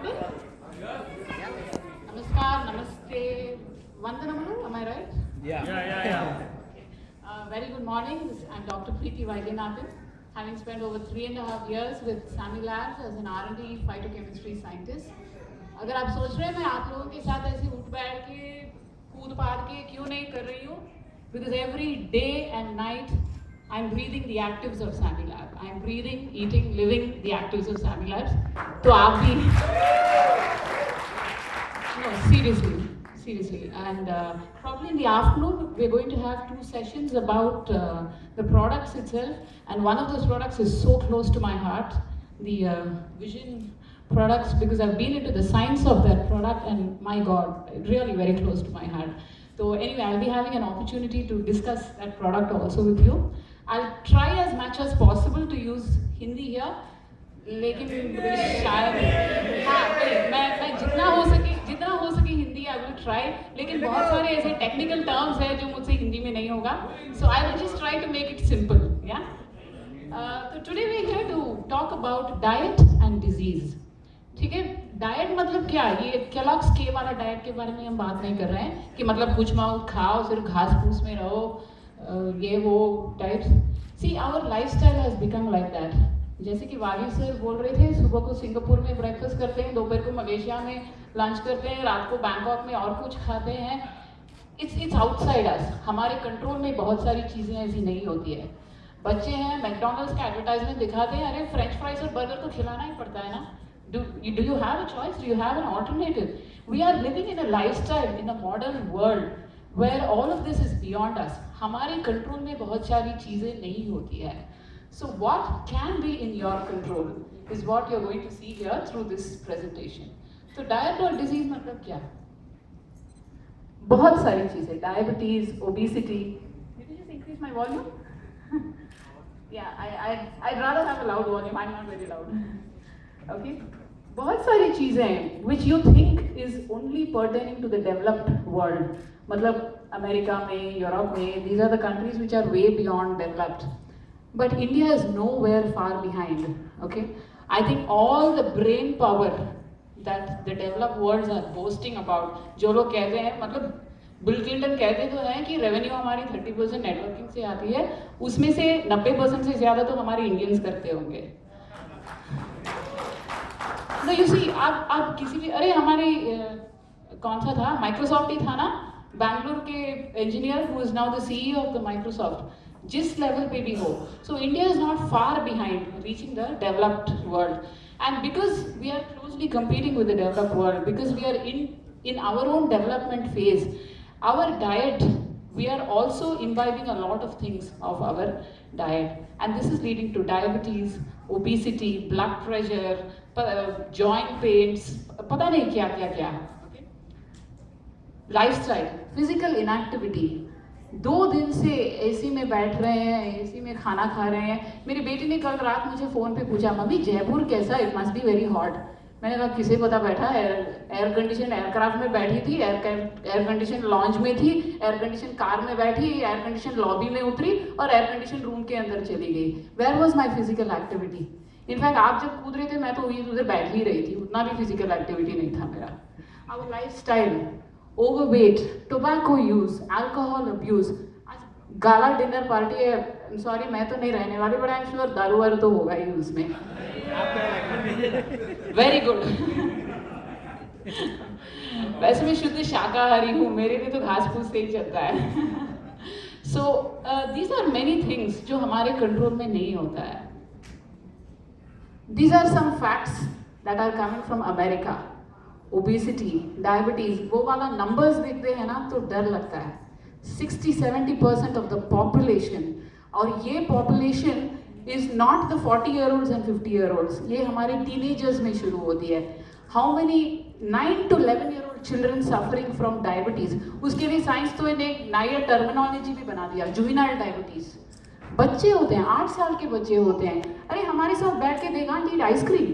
audible? Namaskar, namaste, Vandanamalu, am I right? Yeah. Very good morning. I'm Dr. Preeti Vaidyanathan, having spent over 3.5 years with SAMI Labs as an R&D phytochemistry scientist. अगर आप सोच रहे हैं मैं आप लोगों के साथ ऐसे उठ बैठ के कूद पाद के क्यों नहीं कर रही हूँ, because every day and night I'm breathing the actives of SAMI Lab. I'm breathing, eating, living the actives of SAMI Labs. तो आप भी no, seriously. And probably in the afternoon, we're going to have 2 sessions about the products itself. And one of those products is so close to my heart, the Vision products, because I've been into the science of that product, and my God, really very close to my heart. So anyway, I'll be having an opportunity to discuss that product also with you. I'll try as much as possible to use Hindi here. लेकिन शायद हाँ मैं जितना हो सके Hindi I will try, लेकिन बहुत सारे ऐसे टेक्निकल टर्म्स हैं जो मुझसे हिंदी में नहीं होगा, so I will just try to make it simple. या तो today we here to talk about diet and disease. ठीक है, डाइट मतलब क्या? ये केलॉग्स के वाला डाइट के बारे में हम बात नहीं कर रहे हैं कि मतलब कुछ माउथ खाओ, सिर्फ घास फूस में रहो, ये वो types. See our lifestyle has become like that. जैसे कि वाली सर बोल रहे थे, सुबह को सिंगापुर में ब्रेकफास्ट करते हैं, दोपहर को मलेशिया में लंच करते हैं, रात को बैंकॉक में और कुछ खाते हैं. इट्स आउटसाइड अस. हमारे कंट्रोल में बहुत सारी चीज़ें ऐसी नहीं होती है. बच्चे हैं, मैकडोनल्ड्स का एडवर्टाइजमेंट दिखाते हैं, अरे फ्रेंच फ्राइज और बर्गर तो खिलाना ही पड़ता है ना. Do you have a choice? Do you have an alternative? We are living in a lifestyle in a modern world where all of this is beyond us. हमारे कंट्रोल में बहुत सारी चीज़ें नहीं होती है. So what can be in your control is what you're going to see here through this presentation. So diet और disease मतलब क्या? बहुत सारी चीजें, diabetes, obesity. Did you just increase my volume? Yeah, I'd rather have a loud volume. I'm not very loud. Okay. बहुत सारी चीजें हैं which you think is only pertaining to the developed world. मतलब अमेरिका में, Europe में, these are the countries which are way beyond developed. But India is nowhere far behind, okay? I think all the brain power that the developed worlds are boasting about, जो लोग कहते हैं, मतलब bill Clinton कहते तो हैं कि revenue हमारी 30% नेटवर्किंग से आती है, उसमें से 90% से ज़्यादा तो हमारे इंडियंस करते होंगे. तो यू सी, आप किसी भी, अरे हमारे कौन सा था, माइक्रोसॉफ्ट ही था ना, बैंगलोर के engineer who is now the CEO of the Microsoft, जिस लेवल पे भी हो. So India is not far behind reaching the developed world. And because we are closely competing with the developed world, because we are in our own development phase, our diet, we are also imbibing a lot of things of our diet, and this is leading to diabetes, obesity, blood pressure, joint pains, पता नहीं क्या क्या क्या. Lifestyle, physical inactivity. 2 दिन से AC में बैठ रहे हैं, एसी में खाना खा रहे हैं. मेरी बेटी ने कल रात मुझे फ़ोन पे पूछा, मम्मी जयपुर कैसा, it must be very hot. मैंने कहा किसे पता, बैठा एयर कंडीशन एयरक्राफ्ट में बैठी थी, एयर कंडीशन लॉन्च में थी, एयर कंडीशन कार में बैठी, एयर कंडीशन लॉबी में उतरी और एयर कंडीशन रूम के अंदर चली गई. Where was my physical activity? In fact आप जब कूद रहे थे मैं तो उधर बैठ ही रही थी, उतना भी फिजिकल एक्टिविटी नहीं था मेरा. Our life style, overweight, tobacco use, alcohol abuse. आज गाला डिनर पार्टी है, सॉरी मैं तो नहीं रहने वाली, बट आई एम श्योर दारू वारू तो होगा ही उसमें. Very good. वैसे मैं शुद्ध शाकाहारी हूँ, मेरे लिए तो घास फूस से ही चलता है. So these are many things जो हमारे कंट्रोल में नहीं होता है. These are some facts that are coming from America. Obesity, diabetes, वो वाला नंबर्स देखते हैं ना तो डर लगता है. 60-70% ऑफ द पॉपुलेशन, और ये population is not the 40-year-olds and 50-year-olds, ये हमारे टीनेजर्स में शुरू होती है. How many 9 to 11-year-old children suffering from diabetes. उसके लिए साइंस तो इन्हें एक नया टर्मिनोलॉजी भी बना दिया, जुवेनाइल डायबिटीज. बच्चे होते हैं, 8 साल के बच्चे होते हैं, अरे हमारे साथ बैठ के they can't eat ice cream.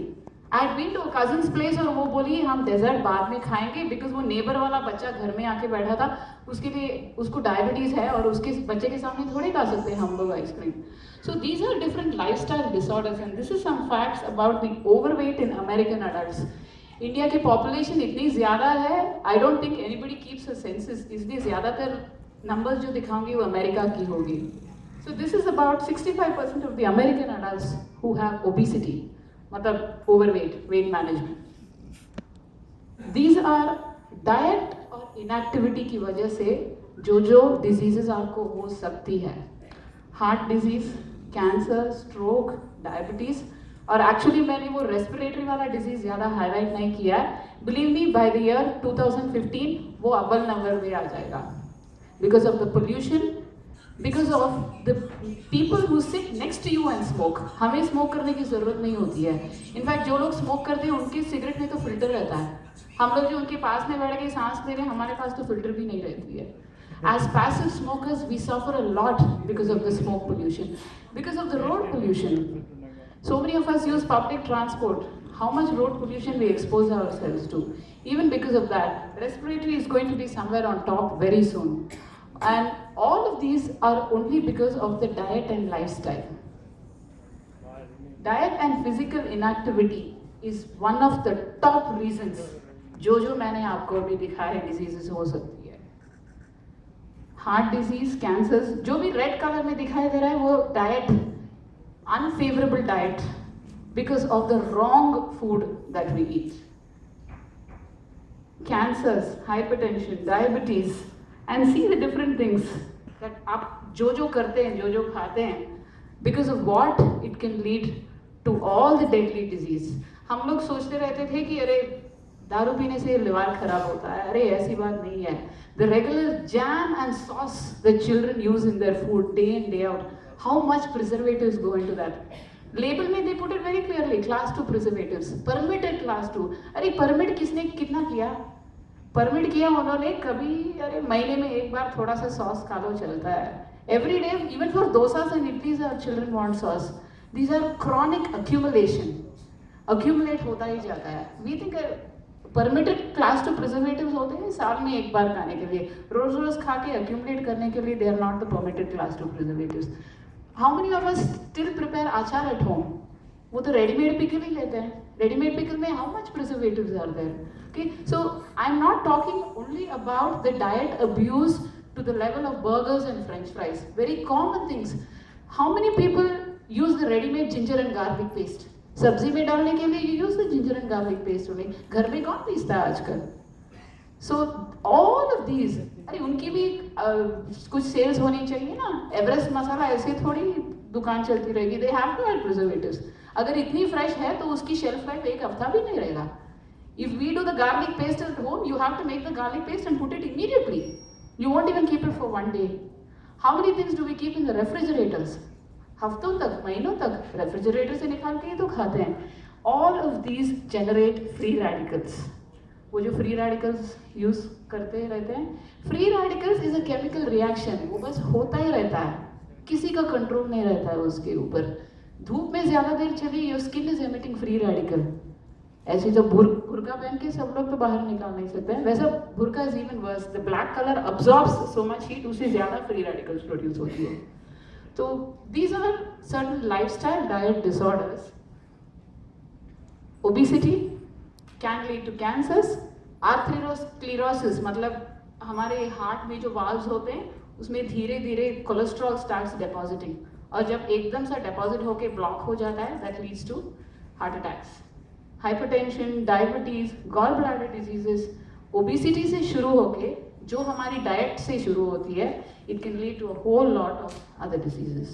I had been to cousins place और वो बोली हम डेजर्ट बाद में खाएंगे, बिकॉज वो नेबर वाला बच्चा घर में आके बैठा था, उसके लिए उसको डायबिटीज है और उसके बच्चे के सामने थोड़ी खा सकते हैं हम लोग ice cream. So these are different lifestyle disorders, and this is some facts about the overweight in American adults. India की पॉपुलेशन इतनी ज़्यादा है, I don't think anybody keeps a census, इसलिए ज़्यादातर नंबर्स जो दिखाऊंगी वो अमेरिका की होगी. So this is about 65% of the American adults who have obesity, मतलब overweight, weight management. These are diet और इनएक्टिविटी की वजह से जो डिजीजेस आपको हो सकती है. Heart disease, cancer, stroke, diabetes. और एक्चुअली मैंने वो रेस्पिरेटरी वाला डिजीज ज़्यादा हाईलाइट नहीं किया है. Believe me, by the year 2015 वो अव्वल नंबर पे आ जाएगा. Because of the pollution, because of the people who sit next to you and smoke. हमें स्मोक करने की ज़रूरत नहीं होती है. इनफैक्ट जो लोग स्मोक करते हैं उनके सिगरेट में तो फिल्टर रहता है. हम लोग जो उनके पास में बैठ के सांस ले रहे हैं, हमारे पास तो फिल्टर भी नहीं रहती है. As passive smokers, we suffer a lot because of the smoke pollution, because of the road pollution. So many of us use public transport. How much road pollution we expose ourselves to. Even because of that, respiratory is going to be somewhere on top very soon. And all of these are only because of the diet and lifestyle. Diet and physical inactivity is one of the top reasons जो मैंने आपको अभी दिखाए diseases हो सकती है. Heart disease, cancers, जो भी रेड कलर में दिखाई दे रहा है वो diet, unfavourable diet, because of the wrong food that we eat. Cancers, hypertension, diabetes, and see the different things that आप जो करते हैं, जो खाते हैं, because of what it can lead to all the deadly disease. हम लोग सोचते रहते थे कि अरे दारू पीने से लिवर खराब होता है. अरे ऐसी बात नहीं है. The regular jam and sauce that children use in their food day in day out, how much preservatives go into that? Label में they put it very clearly, class 2 preservatives, permitted class 2. अरे permit किसने कितना किया? Permit किया उन्होंने कभी, अरे महीने में एक बार थोड़ा सा सॉस खा लो चलता है. Every day, even for dosas and idlis, our children want sauce. These are chronic accumulation. Accumulate होता ही जाता है. We think permitted class 2 preservatives होते हैं साल में एक बार खाने के लिए. रोज रोज खा के अक्यूमुलेट करने के लिए they are not the permitted class 2 preservatives. How many of us still prepare achar at home? वो तो रेडीमेड पिकल ही लेते हैं. रेडीमेड पिकल में how much preservatives are there? Okay, so I am not talking only about the diet abuse to the level of burgers and french fries. Very common things. How many people use the readymade ginger and garlic paste? सब्जी में डालने के लिए you use the ginger and garlic paste only. घर में कौन पीसता है आजकल? सो ऑल ऑफ दीज, अरे उनकी भी कुछ सेल्स होनी चाहिए ना. एवरेस्ट मसाला ऐसे थोड़ी दुकान चलती रहेगी. They have to add preservatives. अगर इतनी फ्रेश है तो उसकी शेल्फ लाइफ एक हफ्ता भी नहीं रहेगा. If we do the garlic paste at home, you have to make the garlic paste and put it immediately. You won't even keep it for 1 day. How many things do we keep in the refrigerators? हफ्तों तक, महीनों तक refrigerator से निकाल के ही तो खाते हैं. All of these generate free radicals. वो जो फ्री रेडिकल्स यूज करते रहते हैं, free radicals is a chemical reaction. वो बस होता ही रहता है, किसी का कंट्रोल नहीं रहता है उसके ऊपर. धूप में ज्यादा देर चली, your skin is emitting free radical. ऐसे तो बुर्का पहन के सब लोग तो बाहर निकाल नहीं सकते हैं. वैसा बुर्का is even worse. The black colour absorbs so much heat, उससे ज्यादा फ्री रेडिकल्स प्रोड्यूस होती है. So these are certain lifestyle diet disorders. Obesity can lead to cancers. Atherosclerosis मतलब हमारे हार्ट में जो वाल्व्स होते हैं उसमें धीरे धीरे कोलेस्ट्रॉल स्टार्ट्स डिपॉजिटिंग, और जब एकदम से डिपॉजिट होके ब्लॉक हो जाता है, that leads to heart attacks, hypertension, diabetes, gall bladder diseases. Obesity से शुरू होके जो हमारी डाइट से शुरू होती है, it can lead to a whole lot of other diseases.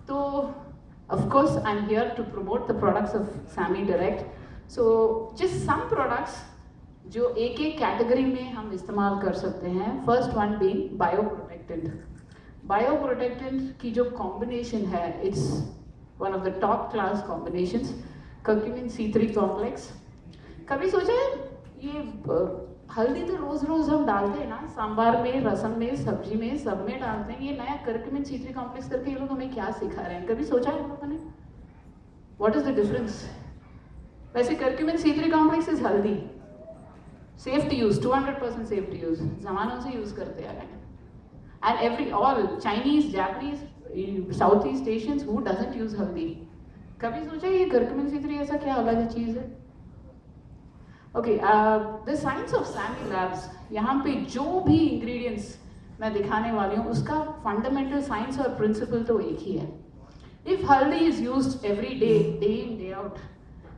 So, of course, I'm here to promote the products of SAMI Direct. So, just some products जो एक कैटेगरी में हम इस्तेमाल कर सकते हैं. First one being bioprotectant. Bioprotectant की जो कॉम्बिनेशन है, it's one of the top class combinations. Curcumin C3 complex. कभी सोचा है ये हल्दी तो रोज रोज हम डालते हैं ना, सांबार में, रसम में, सब्जी में, सब में डालते हैं. ये नया कर्क्यूमिन C3 कॉम्प्लेक्स करके ये लोग हमें क्या सिखा रहे हैं? कभी सोचा है लोगों ने? What is the difference? वैसे curcumin C3 complex is haldi, safe to use, 200% safe to use. जमानों से यूज करते आ रहे हैं. And every all Chinese, Japanese, South East Asians, who doesn't use haldi? कभी सोचा ये कर्क्यूमिन C3 ऐसा क्या अलग चीज है? Okay, the science of Sami Labs, यहाँ पे जो भी इंग्रेडिएंट्स मैं दिखाने वाली हूँ उसका फंडामेंटल साइंस और प्रिंसिपल तो एक ही है. If haldi is used every day, day in day out,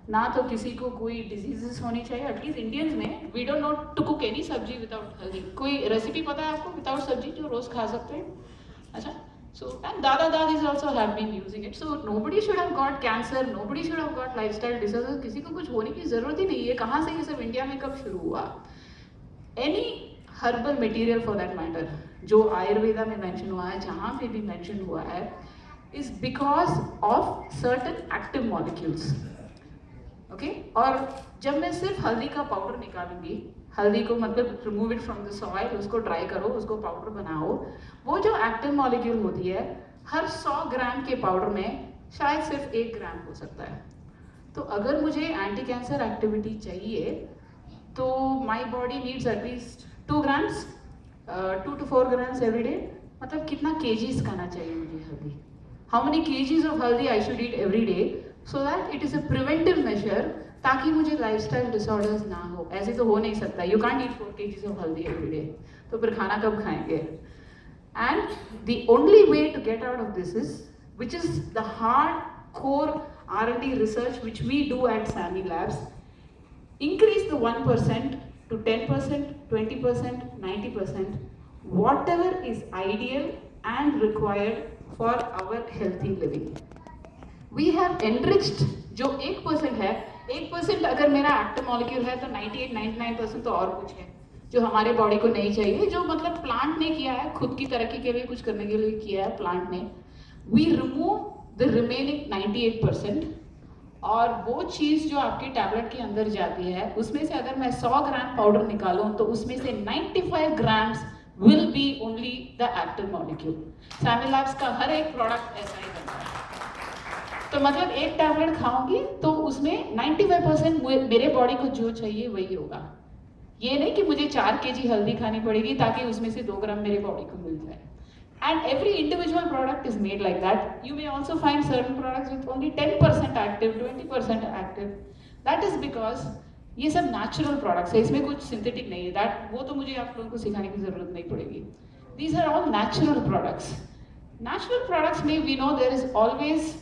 ना तो किसी को कोई डिजीजेस होनी चाहिए. एटलीस्ट इंडियंस में we don't know to cook any sabzi without haldi. कोई रेसिपी पता है आपको विदाउट सब्जी जो रोज खा सकते हैं? अच्छा, so and dada dadis also have been using it, so nobody should have got cancer, nobody should have got lifestyle disorders. किसी को कुछ होने की जरूरत ही नहीं है. कहाँ से ये सब इंडिया में कब शुरू हुआ? Any herbal material for that matter जो आयुर्वेदा में मेंशन हुआ है, जहाँ पे भी मेंशन हुआ है, is because of certain active molecules. Okay, और जब मैं सिर्फ हल्दी का पाउडर निकालूंगी, हल्दी को मतलब remove it from the soil, उसको ड्राई करो, उसको पाउडर बनाओ, वो जो एक्टिव मॉलिक्यूल होती है हर 100 ग्राम के पाउडर में शायद सिर्फ 1 ग्राम हो सकता है. तो अगर मुझे एंटी कैंसर एक्टिविटी चाहिए तो my body needs at least 2 grams, 2 to 4 grams every day. मतलब कितना केजीज खाना चाहिए मुझे हल्दी? हाउ मेनी केजीज ऑफ हल्दी I should eat every day so that it is a preventive measure, ताकि मुझे लाइफस्टाइल डिसऑर्डर्स ना हो. ऐसे तो हो नहीं सकता. You can't eat 4 kgs of haldi every day. तो फिर खाना कब खाएंगे? And the only way to get out of this is, which is the hard core R&D research which we do at SAMI Labs, increase the 1% to 10%, 20%, 90%, whatever is ideal and required for our healthy living. We have enriched जो 1% है, 1% अगर मेरा active molecule है तो 98-99% तो और कुछ है जो हमारे बॉडी को नहीं चाहिए, जो मतलब प्लांट ने किया है, खुद की तरक्की के लिए कुछ करने के लिए किया है प्लांट ने. वी रिमूव द रिमेनिंग 98%, और वो चीज़ जो आपकी टैबलेट के अंदर जाती है उसमें से अगर मैं 100 ग्राम पाउडर निकालूं तो उसमें से 95 grams will be only the active molecule. Sami labs का हर एक प्रोडक्ट ऐसा ही बनता है. तो मतलब एक टैबलेट खाऊंगी तो उसमें 95% मेरे बॉडी को जो चाहिए वही होगा. ये नहीं कि मुझे 4 kg हल्दी खानी पड़ेगी ताकि उसमें से 2 ग्राम मेरे बॉडी को मिल जाए. And every individual product is made like that. You may also find certain products with only 10% active, 20% active. That is because ये सब natural products है, इसमें कुछ synthetic नहीं है. That वो तो मुझे आप लोगों को सिखाने की जरूरत नहीं पड़ेगी. These are all natural products. Natural products में we know there is always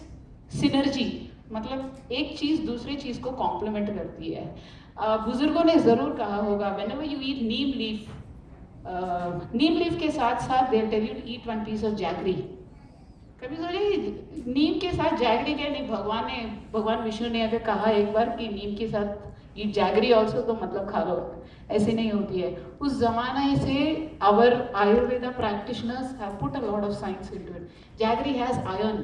synergy. मतलब एक चीज़ दूसरी चीज़ को complement करती है. बुजुर्गों ने ज़रूर कहा होगा, whenever you eat neem leaf, neem leaf के साथ साथ they tell you eat 1 piece of jaggery. कभी सोचिए नीम के साथ जैगरी क्या? नहीं, भगवान विष्णु ने अगर कहा एक बार कि नीम के साथ ईट जैगरी ऑल्सो, तो मतलब खा लो. ऐसे नहीं होती है. उस जमाने से our Ayurveda practitioners have put a lot of science into it. Jaggery has iron,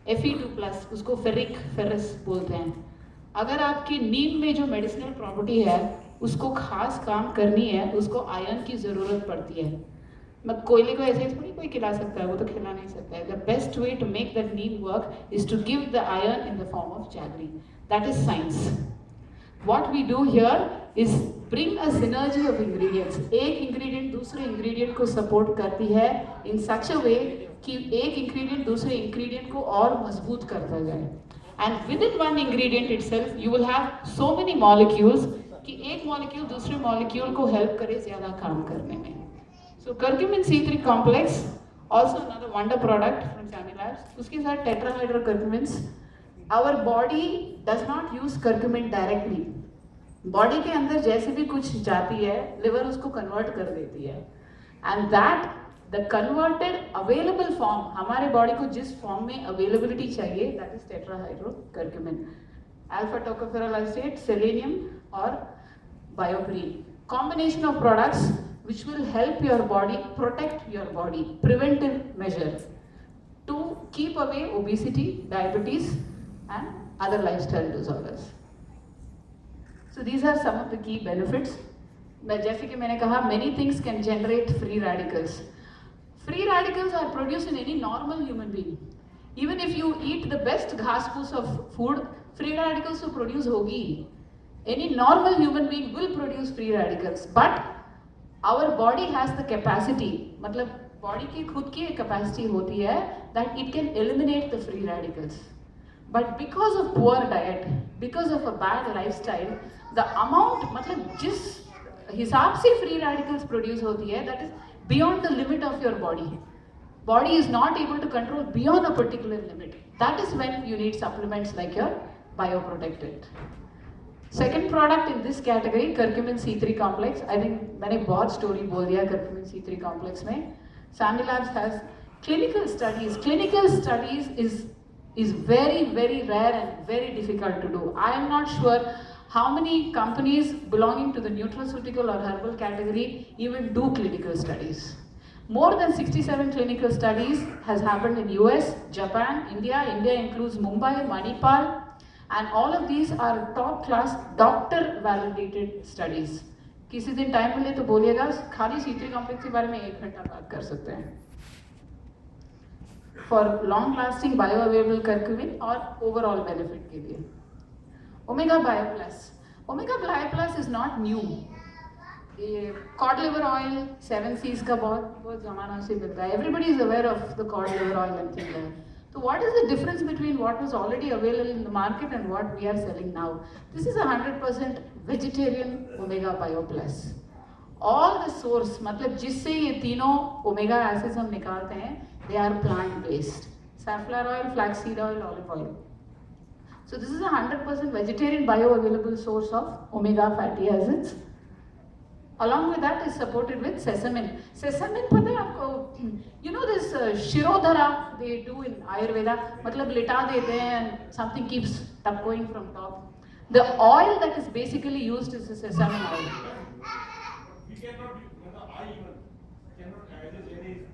Fe2+, उसको फेरस बोलते हैं. अगर आपकी नीम में जो मेडिसिनल प्रॉपर्टी है उसको खास काम करनी है, उसको आयरन की ज़रूरत पड़ती है. मत कोयले को ऐसे थोड़ी कोई खिला सकता है, वो तो खिला नहीं सकता है. The best way to make that neem work is to give the iron in the form of jaggery. That is science. What we do here is bring a synergy of ingredients. एक इंग्रेडिएंट दूसरे ingredient को support करती है इन सच अ वे कि एक ingredient दूसरे ingredient को और मजबूत करता जाए. And with in one ingredient itself you will have so many molecules कि एक मॉलिक्यूल दूसरे मॉलिक्यूल को हेल्प करे ज़्यादा काम करने में. So curcumin C3 complex also another wonder product from Sami Labs. उसके साथ tetrahydrocurcumins. Our body does not use curcumin directly. Body के अंदर जैसे भी कुछ जाती है, लिवर उसको कन्वर्ट कर देती है. And that the converted available form, हमारे बॉडी को जिस फॉर्म में अवेलेबिलिटी चाहिए, that is tetrahydrocurcumin. Alpha tocopherol acid, selenium और BioPerine. Combination of products which will help your body, protect your body, preventive measure to keep away obesity, diabetes and other lifestyle disorders. So these are some of the key benefits. जैसे कि मैंने कहा, many things can generate free radicals. Free radicals are produced in any normal human being. Even if you eat the best घास फूस of food, free radicals तो produce होगी. Any normal human being will produce free radicals, but our body has the capacity, मतलब body की खुद की capacity होती है that it can eliminate the free radicals. But because of poor diet, because of a bad lifestyle, the amount, मतलब जिस हिसाब से free radicals produce होती है, that is beyond the limit of your body. Body is not able to control beyond a particular limit. That is when you need supplements like your bioprotectant. Second product in this category, curcumin C3 complex. I think मैंने बहुत story बोल दिया curcumin C3 complex में. Family Labs has clinical studies. Clinical studies is very, very rare and very difficult to do. I am not sure how many companies belonging to the nutraceutical or herbal category even do clinical studies. More than 67 clinical studies has happened in US, Japan, India. India includes Mumbai, Manipal, and all of these are top class doctor validated studies. किसी दिन time मिले तो बोलिएगा, खाली C3 complex के बारे में 1 घंटा बात कर सकते हैं. For long lasting bioavailable curcumin और overall benefit के लिए. Omega Bio Plus. Omega Bio Plus is not new. ये cod liver oil 7Cs का बहुत ज़माना से मिलता है. Everybody is aware of the cod liver oil and things like that. So what is the difference between what was already available in the market and what we are selling now? This is 100% vegetarian Omega Bio Plus. All the source, मतलब जिससे ये तीनों omega acids हम निकालते हैं, they are plant based. Safflower oil, flaxseed oil, olive oil. So this is a 100% vegetarian bioavailable source of omega fatty acids. Along with that is supported with sesamin. Sesamin पता है आपको? You know this shirodhara they do in Ayurveda. मतलब लिटा देते हैं and something keeps going from top. The oil that is basically used is the sesamin oil. We cannot, I even cannot digest any